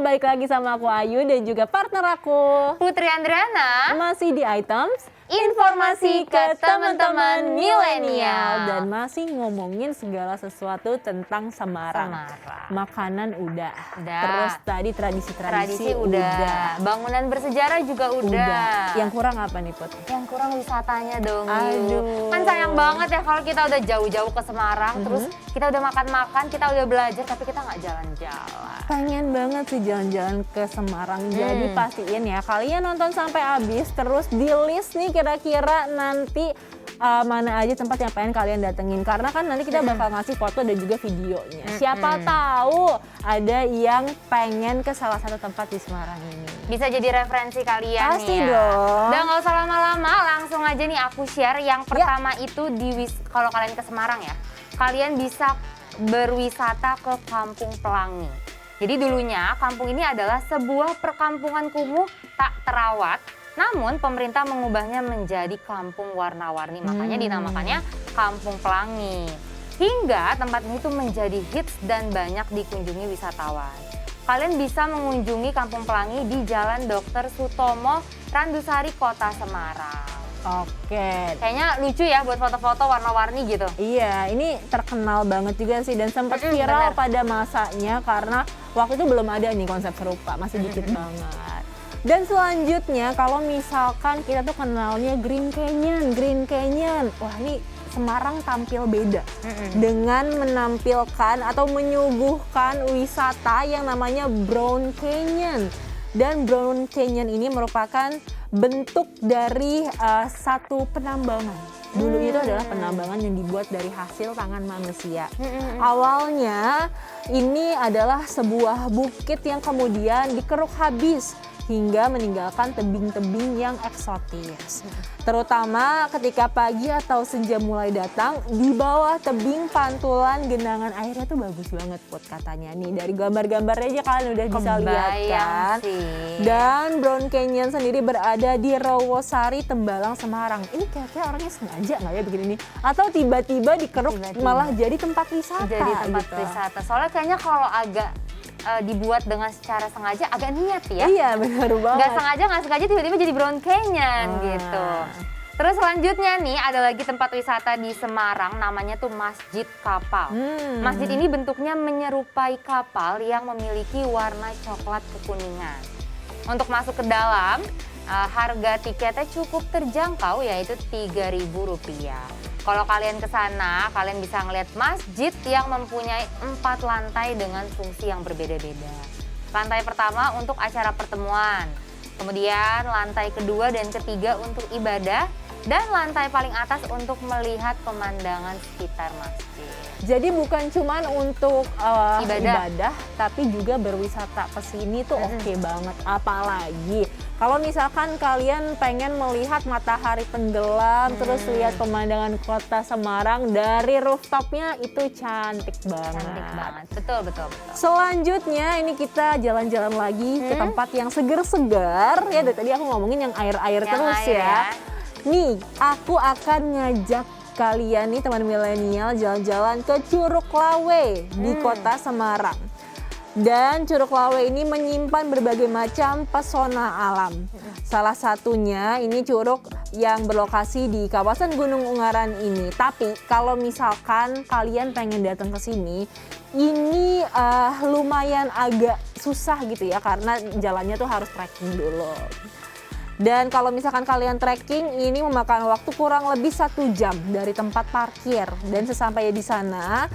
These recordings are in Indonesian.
balik lagi sama aku Ayu dan juga partner aku Putri Andriana. masih di Items Informasi ke teman-teman milenial. dan masih ngomongin segala sesuatu tentang Semarang. Makanan udah. Terus tadi tradisi udah. Bangunan bersejarah juga udah. Yang kurang apa nih Put? Yang kurang wisatanya dong. Aduh. Kan sayang banget ya kalau kita udah jauh-jauh ke Semarang, terus kita udah makan-makan, kita udah belajar, tapi kita nggak jalan-jalan. Pengen banget sih jalan-jalan ke Semarang. Jadi pastiin ya kalian nonton sampai habis, terus di list nih kira-kira nanti mana aja tempat yang pengen kalian datengin. Karena kan nanti kita bakal ngasih foto dan juga videonya. Siapa tahu ada yang pengen ke salah satu tempat di Semarang ini. Bisa jadi referensi kalian Pasti nih ya. dong. Udah nggak usah lama-lama, langsung aja nih aku share. Yang pertama itu kalau kalian ke Semarang ya, kalian bisa berwisata ke Kampung Pelangi. Jadi dulunya kampung ini adalah sebuah perkampungan kumuh tak terawat. Namun pemerintah mengubahnya menjadi kampung warna-warni, makanya dinamakannya Kampung Pelangi. Hingga tempat ini tuh menjadi hits dan banyak dikunjungi wisatawan. Kalian bisa mengunjungi Kampung Pelangi di Jalan Dr. Sutomo, Randusari, Kota Semarang. Oke. Kayaknya lucu ya buat foto-foto warna-warni gitu. Iya, ini terkenal banget juga sih dan sempat viral pada masanya karena waktu itu belum ada nih konsep serupa, masih dikit banget. Dan selanjutnya kalau misalkan kita tuh kenalnya Green Canyon. Wah, ini Semarang tampil beda dengan menampilkan atau menyuguhkan wisata yang namanya Brown Canyon. Dan Brown Canyon ini merupakan bentuk dari satu penambangan. Dulu itu adalah penambangan yang dibuat dari hasil tangan manusia. Awalnya ini adalah sebuah bukit yang kemudian dikeruk habis hingga meninggalkan tebing-tebing yang eksotis. Terutama ketika pagi atau senja mulai datang, di bawah tebing pantulan genangan airnya tuh bagus banget Put katanya. Nih dari gambar-gambarnya aja kalian udah bisa lihat kan. Dan Brown Canyon sendiri berada di Rawosari, Tembalang, Semarang. Ini kira-kira orangnya sengaja nggak ya begini nih? Atau tiba-tiba dikeruk malah jadi tempat wisata? Jadi tempat wisata. Soalnya kayaknya kalau agak dibuat dengan secara sengaja agak niat ya. Iya benar banget. Nggak sengaja tiba-tiba jadi Brown Canyon gitu. Terus selanjutnya nih ada lagi tempat wisata di Semarang namanya tuh Masjid Kapal. Masjid ini bentuknya menyerupai kapal yang memiliki warna coklat kekuningan. Untuk masuk ke dalam harga tiketnya cukup terjangkau yaitu Rp3.000. Kalau kalian ke sana, kalian bisa ngeliat masjid yang mempunyai 4 lantai dengan fungsi yang berbeda-beda. Lantai pertama untuk acara pertemuan, kemudian lantai kedua dan ketiga untuk ibadah, dan lantai paling atas untuk melihat pemandangan sekitar masjid. Jadi bukan cuman untuk ibadah, tapi juga berwisata ke sini tuh oke banget. Apalagi kalau misalkan kalian pengen melihat matahari tenggelam, terus lihat pemandangan kota Semarang dari rooftopnya itu cantik banget. Cantik banget, betul. Selanjutnya ini kita jalan-jalan lagi ke tempat yang segar-segar. Ya dari tadi aku ngomongin yang air-air terus ya. Nih, aku akan ngajak kalian nih teman milenial jalan-jalan ke Curug Lawe di Kota Semarang. Dan Curug Lawe ini menyimpan berbagai macam pesona alam. Salah satunya ini curug yang berlokasi di kawasan Gunung Ungaran ini. Tapi kalau misalkan kalian pengen datang ke sini, ini lumayan agak susah gitu ya karena jalannya tuh harus trekking dulu. Dan kalau misalkan kalian trekking, ini memakan waktu kurang lebih 1 jam dari tempat parkir. Dan sesampainya di sana,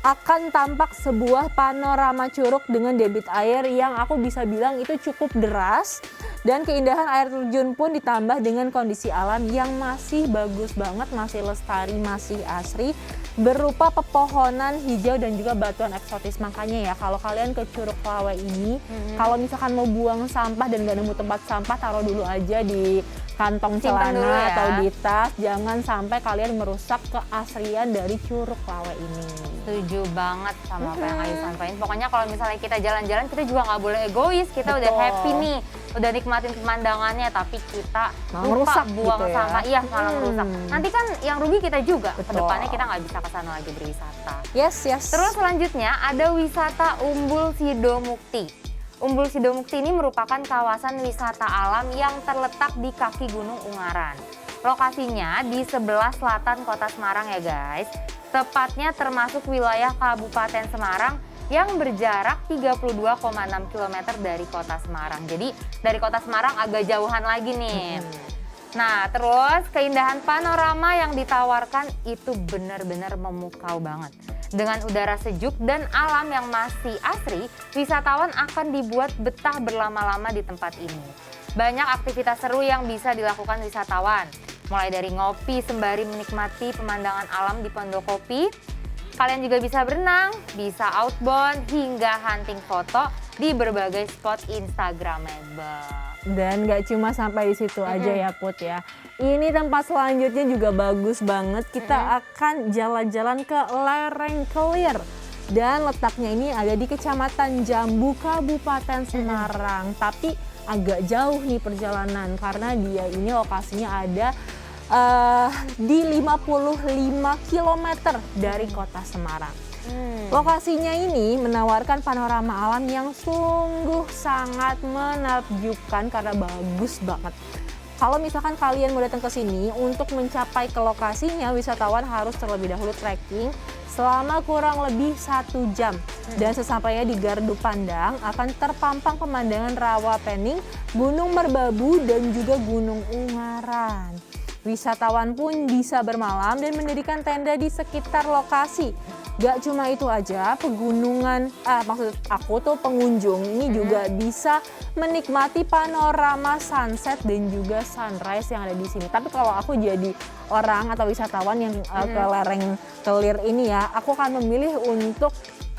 akan tampak sebuah panorama curug dengan debit air yang aku bisa bilang itu cukup deras. Dan keindahan air terjun pun ditambah dengan kondisi alam yang masih bagus banget, masih lestari, masih asri. Berupa pepohonan hijau dan juga batuan eksotis. Makanya ya kalau kalian ke Curug Lawe ini, kalau misalkan mau buang sampah dan gak nemu tempat sampah, taruh dulu aja di kantong celana atau di tas. Jangan sampai kalian merusak keasrian dari Curug Lawe ini. Setuju banget sama apa yang Ayu sampaikan. Pokoknya kalau misalnya kita jalan-jalan, kita juga nggak boleh egois. Kita udah happy nih, udah nikmatin pemandangannya, tapi kita lupa buang sampah. Iya, malah merusak. Nanti kan yang rugi kita juga. Kedepannya kita nggak bisa kesana lagi berwisata. Yes. Terus selanjutnya ada wisata Umbul Sidomukti. Umbul Sidomukti ini merupakan kawasan wisata alam yang terletak di kaki Gunung Ungaran. Lokasinya di sebelah selatan kota Semarang ya guys. Tepatnya termasuk wilayah Kabupaten Semarang yang berjarak 32,6 km dari kota Semarang. Jadi dari kota Semarang agak jauhan lagi nih. Nah, terus keindahan panorama yang ditawarkan itu benar-benar memukau banget. Dengan udara sejuk dan alam yang masih asri, wisatawan akan dibuat betah berlama-lama di tempat ini. Banyak aktivitas seru yang bisa dilakukan wisatawan, mulai dari ngopi sembari menikmati pemandangan alam di Pondokopi. Kalian juga bisa berenang, bisa outbound, hingga hunting foto di berbagai spot Instagramable. Dan gak cuma sampai di situ aja ya Put ya. Ini tempat selanjutnya juga bagus banget. Kita akan jalan-jalan ke lereng Kelir. Dan letaknya ini ada di Kecamatan Jambu, Kabupaten Semarang. Tapi agak jauh nih perjalanan karena dia ini lokasinya ada di 55 km dari kota Semarang. Lokasinya ini menawarkan panorama alam yang sungguh sangat menakjubkan karena bagus banget. Kalau misalkan kalian mau datang ke sini, untuk mencapai ke lokasinya, wisatawan harus terlebih dahulu trekking selama kurang lebih 1 jam. Dan sesampainya di Gardu Pandang akan terpampang pemandangan Rawa Pening, Gunung Merbabu, dan juga Gunung Ungaran. Wisatawan pun bisa bermalam dan mendirikan tenda di sekitar lokasi. Gak cuma itu aja, maksud aku tuh pengunjung ini juga bisa menikmati panorama sunset dan juga sunrise yang ada di sini. Tapi kalau aku jadi orang atau wisatawan yang ke lereng Kelir ini ya, aku akan memilih untuk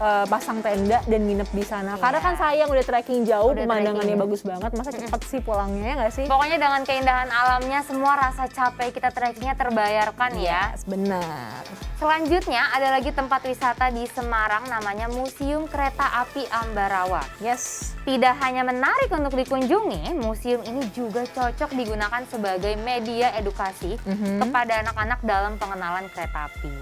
pasang tenda dan nginep di sana. Karena kan sayang udah trekking jauh, pemandangannya bagus banget, masa cepet sih pulangnya ya nggak sih? Pokoknya dengan keindahan alamnya semua rasa capek kita trekkingnya terbayarkan ya. Benar. Selanjutnya ada lagi tempat wisata di Semarang namanya Museum Kereta Api Ambarawa. Yes. Tidak hanya menarik untuk dikunjungi, museum ini juga cocok digunakan sebagai media edukasi kepada anak-anak dalam pengenalan kereta api.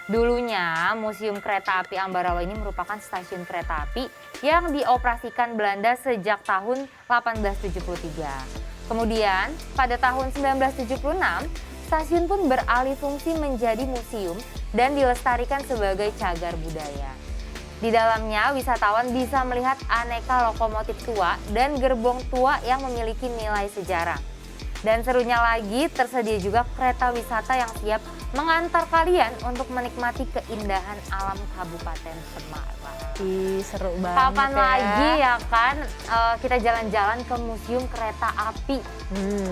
Dulunya, Museum Kereta Api Ambarawa ini merupakan stasiun kereta api yang dioperasikan Belanda sejak tahun 1873. Kemudian, pada tahun 1976, stasiun pun beralih fungsi menjadi museum dan dilestarikan sebagai cagar budaya. Di dalamnya, wisatawan bisa melihat aneka lokomotif tua dan gerbong tua yang memiliki nilai sejarah. Dan serunya lagi, tersedia juga kereta wisata yang siap mengantar kalian untuk menikmati keindahan alam Kabupaten Semarang. Ih, seru banget. Kapan lagi ya kan kita jalan-jalan ke Museum Kereta Api.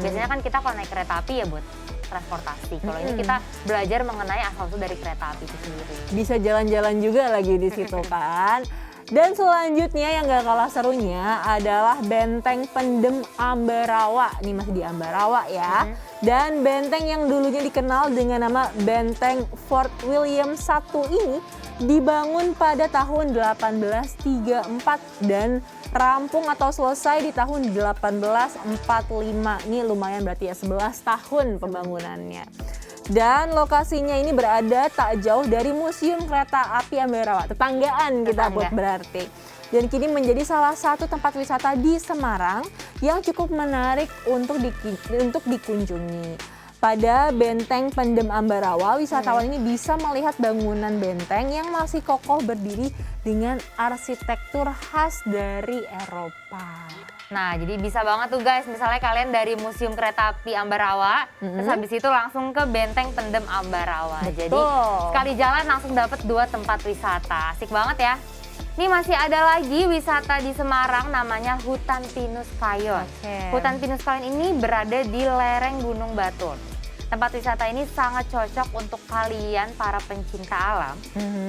Biasanya kan kita kalau naik kereta api ya buat transportasi. Kalau ini kita belajar mengenai asal-usul dari kereta api itu sendiri. Bisa jalan-jalan juga lagi di situ kan. Dan selanjutnya yang gak kalah serunya adalah Benteng Pendem Ambarawa. Ini masih di Ambarawa ya. Dan benteng yang dulunya dikenal dengan nama Benteng Fort William I ini dibangun pada tahun 1834 dan rampung atau selesai di tahun 1845. Ini lumayan berarti ya, 11 tahun pembangunannya. Dan lokasinya ini berada tak jauh dari Museum Kereta Api Ambarawa. Tetanggaan kita buat berarti. Dan kini menjadi salah satu tempat wisata di Semarang yang cukup menarik untuk dikunjungi. Pada Benteng Pendem Ambarawa, wisatawan ini bisa melihat bangunan benteng yang masih kokoh berdiri dengan arsitektur khas dari Eropa. Nah, jadi bisa banget tuh guys, misalnya kalian dari Museum Kereta Api Ambarawa, terus habis itu langsung ke Benteng Pendem Ambarawa. Betul. Jadi sekali jalan langsung dapat 2 tempat wisata. Asik banget ya. Ini masih ada lagi wisata di Semarang namanya Hutan Pinus Kayon. Hutan Pinus Kayon ini berada di lereng Gunung Batur. Tempat wisata ini sangat cocok untuk kalian para pencinta alam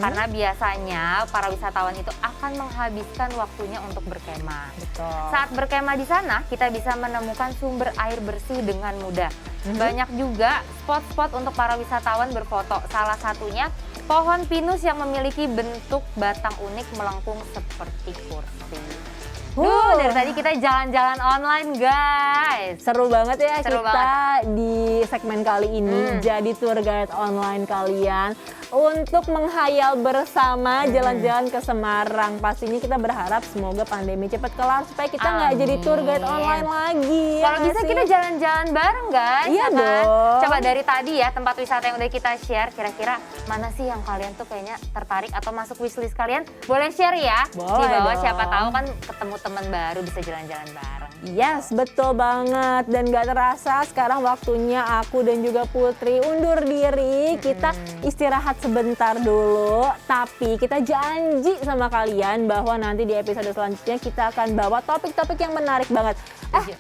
karena biasanya para wisatawan itu akan menghabiskan waktunya untuk berkemah. Betul. Saat berkemah di sana kita bisa menemukan sumber air bersih dengan mudah. Banyak juga spot-spot untuk para wisatawan berfoto. Salah satunya pohon pinus yang memiliki bentuk batang unik melengkung seperti kursi. Dari tadi kita jalan-jalan online guys. Seru banget ya Seru kita di segmen kali ini jadi tour guide online kalian untuk menghayal bersama jalan-jalan ke Semarang. Pastinya kita berharap semoga pandemi cepat kelar supaya kita nggak jadi tour guide online lagi. Kalau bisa kita jalan-jalan bareng guys. Iya ya kan? dong. Coba dari tadi ya tempat wisata yang udah kita share, kira-kira mana sih yang kalian tuh kayaknya tertarik atau masuk wishlist kalian? Boleh share ya. Boleh Di bawah dong. siapa tahu kan ketemu teman baru bisa jalan-jalan bareng. Yes, betul banget. Dan gak terasa sekarang waktunya aku dan juga Putri undur diri. Kita istirahat sebentar dulu. Tapi kita janji sama kalian bahwa nanti di episode selanjutnya kita akan bawa topik-topik yang menarik banget.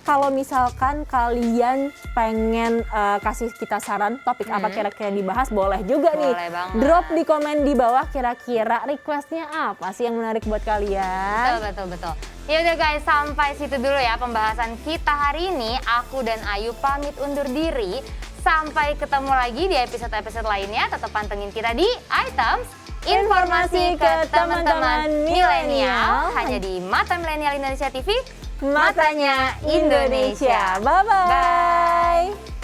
Kalau misalkan kalian pengen kasih kita saran topik apa kira-kira yang dibahas, boleh juga nih. Boleh banget. Drop di komen di bawah kira-kira requestnya apa sih yang menarik buat kalian. Betul. Ya udah guys, sampai situ dulu ya pembahasan kita hari ini. Aku dan Ayu pamit undur diri. Sampai ketemu lagi di episode-episode lainnya. Tetap pantengin kita di Items, informasi ke teman-teman milenial hanya di Mata Milenial Indonesia TV, matanya Indonesia. Bye-bye. Bye.